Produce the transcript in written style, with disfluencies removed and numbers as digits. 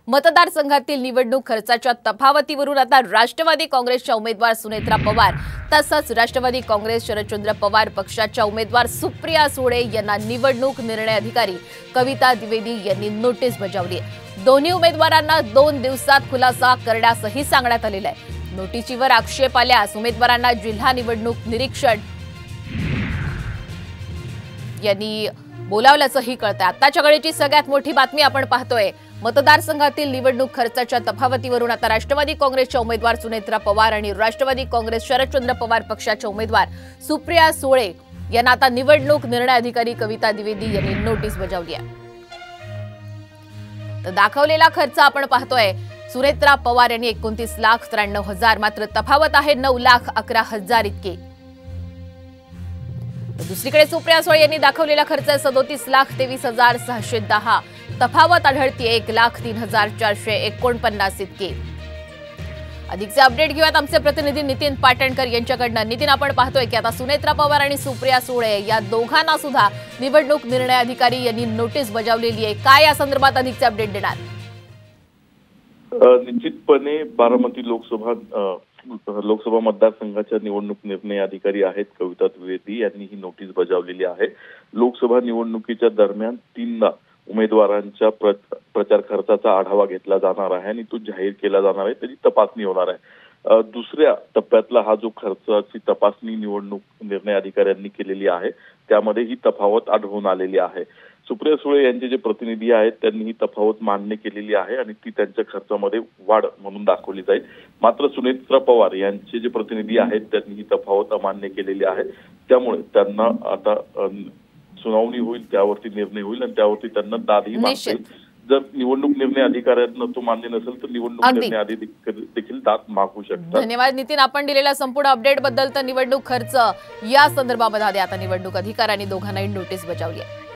मतदारसंघातील निवडणूक खर्चाच्या तफावतीवरून आता राष्ट्रवादी काँग्रेसच्या उमेदवार सुनेत्रा पवार तसंच राष्ट्रवादी काँग्रेस शरदचंद्र पवार पक्षाच्या उमेदवार सुप्रिया सुळे यांना निवडणूक निर्णय अधिकारी कविता द्विवेदी यांनी नोटीस बजावली आहे। दोन्ही उमेदवारांना 2 दिवसात खुलासा करण्यासही सांगण्यात आलेलं आहे। नोटीसीवर आक्षेप आल्यास उमेदवारांना जिल्हा निवडणूक निरीक्षक यांनी बोलावल्याचंही कळतंय। आताच्या घडीची सगळ्यात मोठी बातमी आपण पाहतोय। मतदारसंघातील निवडणूक खर्चाच्या तफावतीवरून आता राष्ट्रवादी काँग्रेसच्या उमेदवार सुनेत्रा पवार आणि राष्ट्रवादी काँग्रेस शरदचंद्र पवार पक्षाच्या उमेदवार सुप्रिया सुळे यांना आता निवडणूक निर्णय अधिकारी कविता द्विवेदी यांनी नोटीस बजावली आहे। तर दाखवलेला खर्च आपण पाहतोय। सुनेत्रा पवार यांनी 29,93,000 मात्र तफावत आहे 9,11,000 इतकी। दुसरीकडे सुप्रिया सुळे यांनी दाखवलेला खर्च 37,23,610 तफावत आढळते 1,03,449 इतकी। अधिकचे अपडेट घेऊयात आमचे प्रतिनिधी नितीन पाटणकर यांच्याकडनं। नितीन, आपण पाहतोय की आता सुनेत्रा पवार आणि सुप्रिया सुळे या दोघांना सुद्धा निवडणूक निर्णय अधिकारी यांनी नोटीस बजावलेली आहे। काय या संदर्भात अधिकचे अपडेट देणार? निश्चितपणे बारामती लोकसभा मतदारसंघाच्या निवडणूक निर्णय अधिकारी आहेत कविता द्विवेदी यांनी ही नोटीस बजावलेली आहे। लोकसभा निवडणुकीच्या दरम्यान 3दा उमेदवारांच्या प्रचार खर्चाचा आढावा घेतला जाणार आहे आणि तो जाहीर केला जाणार आहे, त्याची तपासणी होणार आहे। दुसऱ्या टप्प्यातला हा जो खर्चाची तपासणी निवडणूक निर्णय अधिकाऱ्यांनी केलेली आहे त्यामध्ये ही तफावत आढळून आलेली आहे। सुप्रिया सुळे यांचे जे प्रतिनिधी आहेत त्यांनी ही तफावत मान्य केलेली आहे आणि ती त्यांच्या खर्चामध्ये वाढ म्हणून दाखवली जाईल। मात्र सुनेत्रा पवार यांचे जे प्रतिनिधी आहेत त्यांनी ही तफावत अमान्य केलेली आहे। त्यामुळे त्यांना आता सुनावणी होईल, त्यावरती निर्णय होईल आणि त्यावरती त्यांना दादही मागता येईल। जर निवडणूक निर्णय अधिकाऱ्यांना तो मान्य नसेल तर निवडणूक निर्णय अधिकारी देखील दाद मागू शकतात। धन्यवाद नितीन, आपण दिलेल्या संपूर्ण अपडेट बद्दल। तर निवडणूक खर्च या संदर्भामध्ये आता निवडणूक अधिकाऱ्यांनी दोघांनाही नोटीस बजावली आहे।